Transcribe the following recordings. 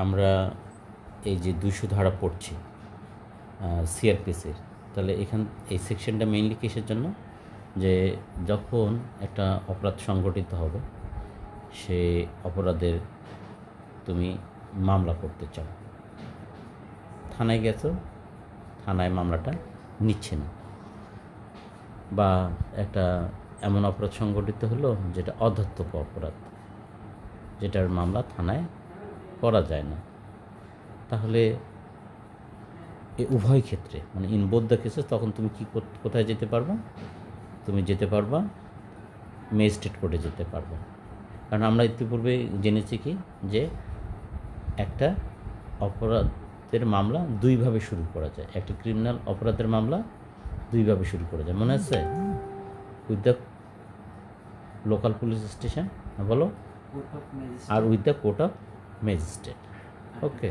আমরা এই যে 200 ধারা পড়ছি সিআরপিসির, তাহলে এই সেকশনটা মেইনলি কিসের জন্য? যে যখন একটা অপরাধ সংগঠিত হবে, সে অপরাধের তুমি মামলা করতে চাও, থানায় গেছো, থানায় মামলাটা নিচ্ছে না, বা একটা এমন অপরাধ সংগঠিত হলো যেটা অধার্তক অপরাধ, যেটার মামলা থানায় করা যায় না, তাহলে এই উভয় ক্ষেত্রে মানে ইন বোথ দ্য কেসেস তখন তুমি কোথায় যেতে পারবা? তুমি যেতে পারবা ম্যাজিস্ট্রেট কোর্টে যেতে পারবা। কারণ আমরা ইতিপূর্বে জেনেছি কি যে একটা অপরাধের মামলা দুইভাবে শুরু করা যায়, একটা ক্রিমিনাল অপরাধের মামলা দুইভাবে শুরু করা যায়, মনে আছে? With the local police station, বলো, আর with the court of magistrate. Okay,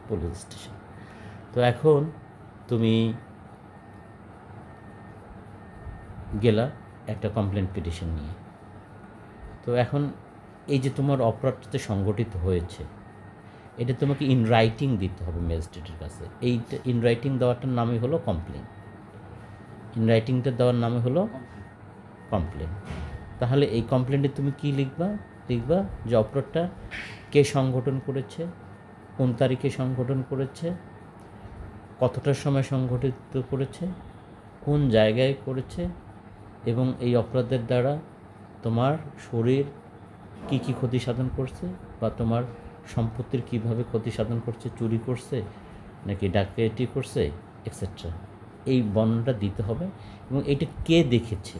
police station. তো এখন তুমি গেলা একটা কমপ্লেন পিটিশন নিয়ে। তো এখন এই যে তোমার অপরাধটা সংগঠিত হয়েছে, এটা তোমাকে ইন রাইটিং দিতে হবে ম্যাজিস্ট্রেটের কাছে। এইটা ইন রাইটিং দেওয়াটার নামই হলো কমপ্লেন। ইন রাইটিংটা দেওয়ার নামে হলো কমপ্লেন। তাহলে এই কমপ্লেনটে তুমি কি লিখবা? লিখবা যে অপরাধটা কে সংগঠন করেছে, কোন তারিখে সংগঠন করেছে, কতটার সময় সংগঠিত করেছে, কোন জায়গায় করেছে, এবং এই অপরাধের দ্বারা তোমার শরীর কি কি ক্ষতি সাধন করছে, বা তোমার সম্পত্তির কিভাবে ক্ষতি সাধন করছে, চুরি করছে নাকি ডাকাতি করছে, এক্সেট্রা। এই বর্ণনাটা দিতে হবে, এবং এটা কে দেখেছে,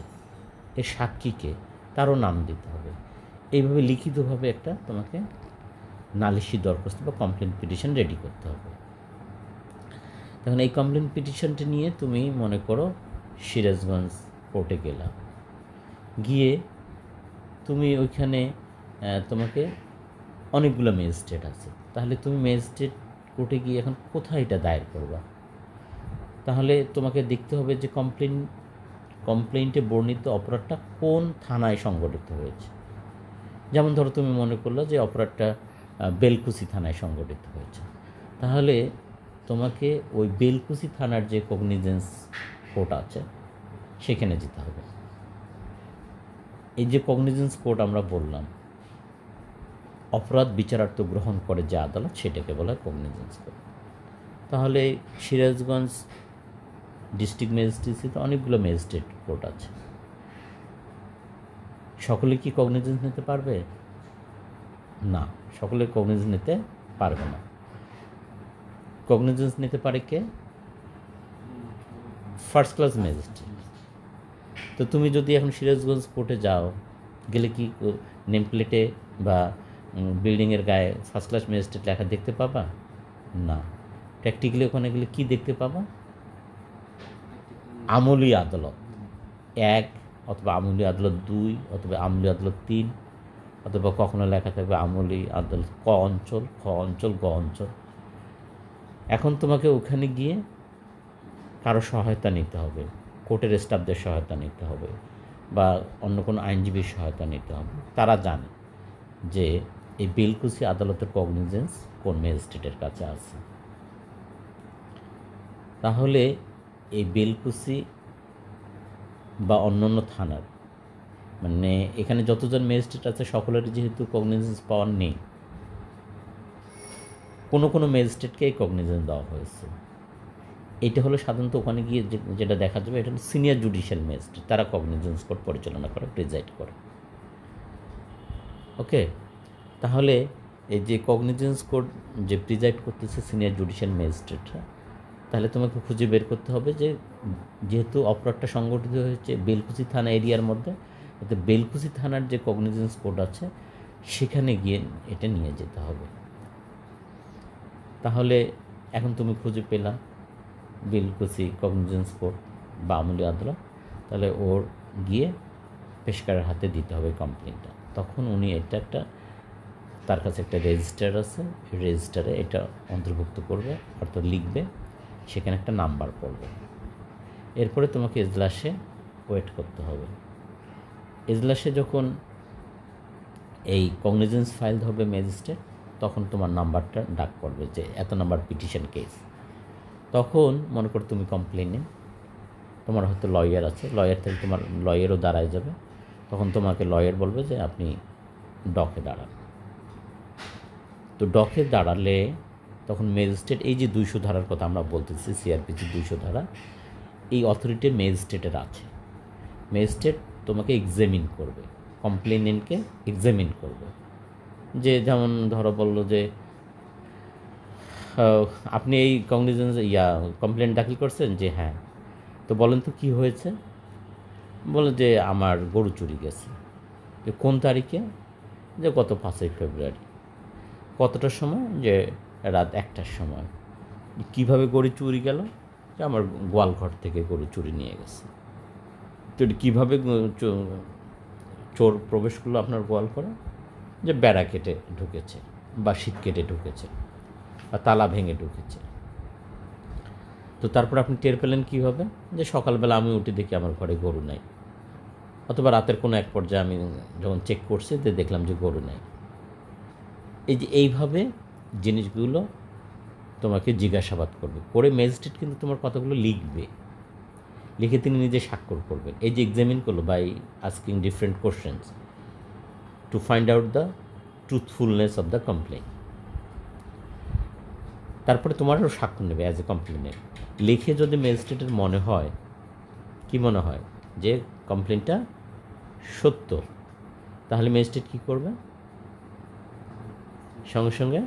এর সাক্ষীকে, তারও নাম দিতে হবে। এইভাবে লিখিতভাবে একটা তোমাকে নালিশি দরখাস্ত বা কমপ্লেন পিটিশন রেডি করতে হবে। তখন এই কমপ্লেন পিটিশনটি নিয়ে তুমি মনে করো সিরাজগঞ্জ কোর্টে গেলা, গিয়ে তুমি ওইখানে তোমাকে অনেকগুলো ম্যাজিস্ট্রেট আছে, তাহলে তুমি ম্যাজিস্ট্রেট কোর্টে গিয়ে এখন কোথায় এটা দায়ের করবা? তাহলে তোমাকে দেখতে হবে যে কমপ্লেইন্টে বর্ণিত অপরাধটা কোন থানায় সংগঠিত হয়েছে। যেমন ধরো তুমি মনে করলো যে অপরাধটা বেলকুচি থানায় সংগঠিত হয়েছে, তাহলে তোমাকে ওই বেলকুচি থানার যে কগনিজেন্স কোর্ট আছে সেখানে যেতে হবে। এই যে কগনিজেন্স কোর্ট আমরা বললাম, অপরাধ বিচারার্থ গ্রহণ করে যে আদালত, সেটাকে বলা হয় কগনিজেন্স কোর্ট। তাহলে সিরাজগঞ্জ ডিস্ট্রিক্ট ম্যাজিস্ট্রেসিতে অনেকগুলো ম্যাজিস্ট্রেট কোর্ট আছে, সকলে কি কগনিজেন্স নিতে পারবে? না, সকলে কগনিজেন্স নিতে পারবে না। কগনিজেন্স নিতে পারে কে? First class magistrate. তো তুমি যদি এখন সিরাজগঞ্জ কোর্টে যাও, গেলে কি নেম প্লেটে বা বিল্ডিংয়ের গায়ে ফার্স্ট ক্লাস ম্যাজিস্ট্রেট লেখা দেখতে পাবা? না। প্র্যাকটিক্যালি ওখানে গেলে কি দেখতে পাবা? আমলি আদালত 1, অথবা আমলি আদালত 2, অথবা আমলি আদালত 3, অথবা কখনো লেখা থাকবে আমলি আদালত ক অঞ্চল, খ অঞ্চল, গ অঞ্চল। এখন তোমাকে ওখানে গিয়ে কারো সহায়তা নিতে হবে, কোর্টের স্টাফদের সহায়তা নিতে হবে, বা অন্য কোনো আইনজীবীর সহায়তা নিতে হবে। তারা জানে যে এই বেলকুচি আদালতের কগনিজেন্স কোন ম্যাজিস্ট্রেটের কাছে আছে। তাহলে এই বেলকুচি বা অন্যান্য থানার, মানে এখানে যতজন ম্যাজিস্ট্রেট আছে সকলের যেহেতু কগনিজেন্স পাওয়ার নেই, কোনো কোনো ম্যাজিস্ট্রেটকে এই কগনিজেন্স দেওয়া হয়েছে। এইটা হলো সাধারণত ওখানে গিয়ে যেটা দেখা যাবে, এটা হলো সিনিয়র জুডিশিয়াল ম্যাজিস্ট্রেট, তারা কগনিজেন্স কোর্ট পরিচালনা করে, প্রিজাইড করে। ওকে, তাহলে এই যে কগনিজেন্স কোর্ট যে প্রিজাইড করতেছে সিনিয়র জুডিশিয়াল ম্যাজিস্ট্রেটরা, তাহলে তোমাকে খুঁজে বের করতে হবে যে যেহেতু অপরাধটা সংগঠিত হয়েছে বেলকুচি থানা এরিয়ার মধ্যে, এতে বেলকুচি থানার যে কগনিজেন্স কোর্ট আছে সেখানে গিয়ে এটা নিয়ে যেতে হবে। তাহলে এখন তুমি খুঁজে পেলা বেলকুচি কগনিজেন্স কোর্ট বা আমলি আদালত, তাহলে ওর গিয়ে পেশকারের হাতে দিতে হবে কমপ্লেনটা। তখন উনি এটা তার কাছে একটা রেজিস্টার আছে, রেজিস্টারে এটা অন্তর্ভুক্ত করবে, অর্থাৎ লিখবে, সেখানে একটা নাম্বার পড়বে। এরপরে তোমাকে এজলাসে ওয়েট করতে হবে। এজলাসে যখন এই কগনিজেন্স ফাইল ধরবে ম্যাজিস্ট্রেট, তখন তোমার নাম্বারটা ডাক পড়বে যে এত নাম্বার পিটিশন কেস। তখন মনে করো তুমি কমপ্লেনে, তোমার হয়তো লয়ার আছে, লয়ার থেকে তোমার লয়ারও দাঁড়ায় যাবে, তখন তোমাকে লয়ার বলবে যে আপনি ডকে দাঁড়ান। তো ডকে দাঁড়ালে তখন ম্যাজিস্ট্রেট, এই যে 200 ধারার কথা আমরা বলতেছি, সিআরপিসি 200 ধারা, এই অথরিটি ম্যাজিস্ট্রেটের আছে। ম্যাজিস্ট্রেট তোমাকে এক্সামিন করবে, কমপ্লেনেন্টকে এক্সামিন করবে। যে যেমন ধরো বললো যে আপনি এই কগনিজেন্স কমপ্লেন দাখিল করছেন, যে হ্যাঁ, তো বলেন তো কী হয়েছে। বলে যে আমার গরু চুরি গেছে। যে কোন তারিখে? যে গত 5ই ফেব্রুয়ারি। কতটার সময়? যে রাত 1টার সময়। কীভাবে গরু চুরি গেল? যে আমার গোয়ালঘর থেকে গরু চুরি নিয়ে গেছে। তো এটা কীভাবে চোর প্রবেশ করলো আপনার গোয়ালঘরে? যে বেড়া কেটে ঢুকেছে, বা শীত কেটে ঢুকেছে, বা তালা ভেঙে ঢুকেছে। তো তারপর আপনি টের পেলেন কীভাবে? যে সকালবেলা আমি উঠে দেখি আমার ঘরে গরু নাই, অথবা রাতের কোনো এক পর্যায়ে আমি যখন চেক করছি যে দেখলাম যে গরু নাই। এই যে এইভাবে জিনিসগুলো তোমাকে জিজ্ঞাসাবাদ করবে, করে ম্যাজিস্ট্রেট কিন্তু তোমার কথাগুলো লিখবে, লিখে তিনি নিজে স্বাক্ষর করবেন। এই যে এক্সামিন করলো by asking different questions to find out the truthfulness of the complain. তারপরে তোমারও স্বাক্ষর নেবে অ্যাজ এ কমপ্লেনের। লিখে যদি ম্যাজিস্ট্রেটের মনে হয়, কি মনে হয় যে কমপ্লেনটা সত্য, তাহলে ম্যাজিস্ট্রেট কী করবে? সঙ্গে সঙ্গে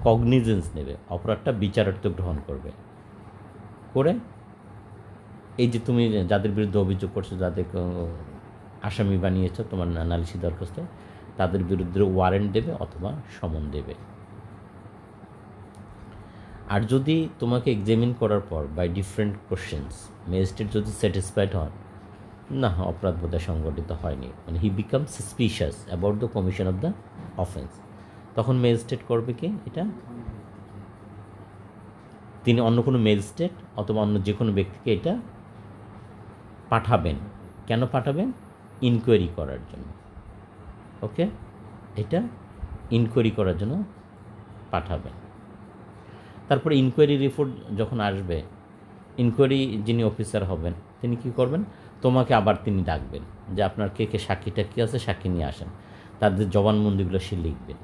কগনিজেন্স নেবে, অপরাধটা বিচারার্থ গ্রহণ করবে, করে এই যে তুমি যাদের বিরুদ্ধে অভিযোগ করছো, যাদের আসামি বানিয়েছো তোমার নালিশি দরখাস্তে, তাদের বিরুদ্ধে ওয়ারেন্ট দেবে অথবা সমন দেবে। আর যদি তোমাকে এক্সামিন করার পর বাই ডিফারেন্ট কোশ্চেন্স ম্যাজিস্ট্রেট যদি স্যাটিসফাইড হন, না অপরাধ বোধহয় সংগঠিত হয়নি, মানে he became suspicious about the commission of the offence, তখন ম্যাজিস্ট্রেট করবে কি? এটা তিনি অন্য কোনো ম্যাজিস্ট্রেট অথবা অন্য যে কোনো ব্যক্তিকে এটা পাঠাবেন। কেন পাঠাবেন? ইনকোয়ারি করার জন্য। ওকে, এটা ইনকোয়ারি করার জন্য পাঠাবেন। তারপরে ইনকোয়ারি রিপোর্ট যখন আসবে, ইনকোয়ারি যিনি অফিসার হবেন তিনি কী করবেন? তোমাকে আবার তিনি ডাকবেন যে আপনার কে কে সাক্ষীটা কী আছে, সাক্ষী নিয়ে আসেন। তাদের জবানবন্দিগুলো সে লিখবেন,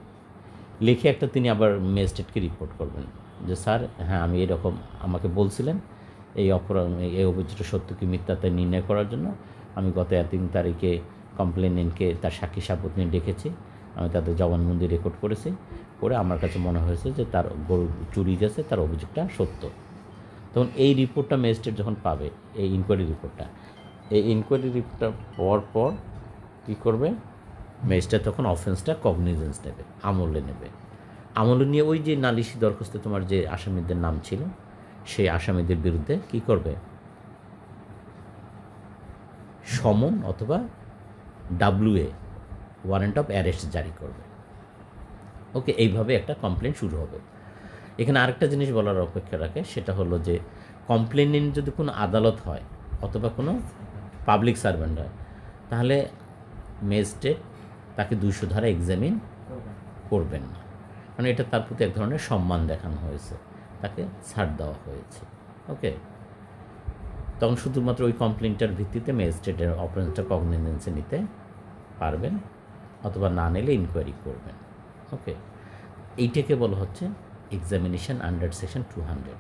লিখে একটা তিনি আবার ম্যাজিস্ট্রেটকে রিপোর্ট করবেন যে স্যার, হ্যাঁ আমি এরকম, আমাকে বলছিলেন এই অপরাধ, এই অভিযোগটা সত্য কি মিথ্যাতে নির্ণয় করার জন্য আমি গত 3 তারিখে কমপ্লেনেন্টকে তার সাক্ষী সাপোর্ট নিয়ে ডেকেছি, আমি তাদের জবানবন্দি রেকর্ড করেছি, করে আমার কাছে মনে হয়েছে যে তার গরু চুরি গেছে, তার অভিযোগটা সত্য। তখন এই রিপোর্টটা ম্যাজিস্ট্রেট যখন পাবে, এই ইনকোয়ারি রিপোর্টটা, এই ইনকোয়ারি রিপোর্টটা পাওয়ার পর কী করবে? ম্যাজিস্ট্রেট তখন অফেন্সটা কগনিজেন্স নেবে, আমলে নেবে। আমলে নিয়ে ওই যে নালিশি দরখাস্তে তোমার যে আসামিদের নাম ছিল, সেই আসামিদের বিরুদ্ধে কী করবে? সমন অথবা WA, ওয়ারেন্ট অফ অ্যারেস্ট জারি করবে। ওকে, এইভাবে একটা কমপ্লেন শুরু হবে। এখানে আরেকটা জিনিস বলার অপেক্ষা রাখে, সেটা হলো যে কমপ্লেনেন্ট যদি কোনো আদালত হয় অথবা কোনো পাবলিক সার্ভেন্ট হয়, তাহলে ম্যাজিস্ট্রেট তাকে 200 ধারা এক্সামিন করবেন না, মানে এটা তার প্রতি এক ধরনের সম্মান দেখানো হয়েছে, তাকে ছাড় দেওয়া হয়েছে। ওকে, তখন শুধুমাত্র ওই কমপ্লেনটার ভিত্তিতে ম্যাজিস্ট্রেটের অফেন্সটা কগনিজেন্সে নিতে পারবেন, অথবা না নিলে ইনকোয়ারি করবেন। ওকে, এইটাকে বলা হচ্ছে এক্সামিনেশন আন্ডার সেকশন 200।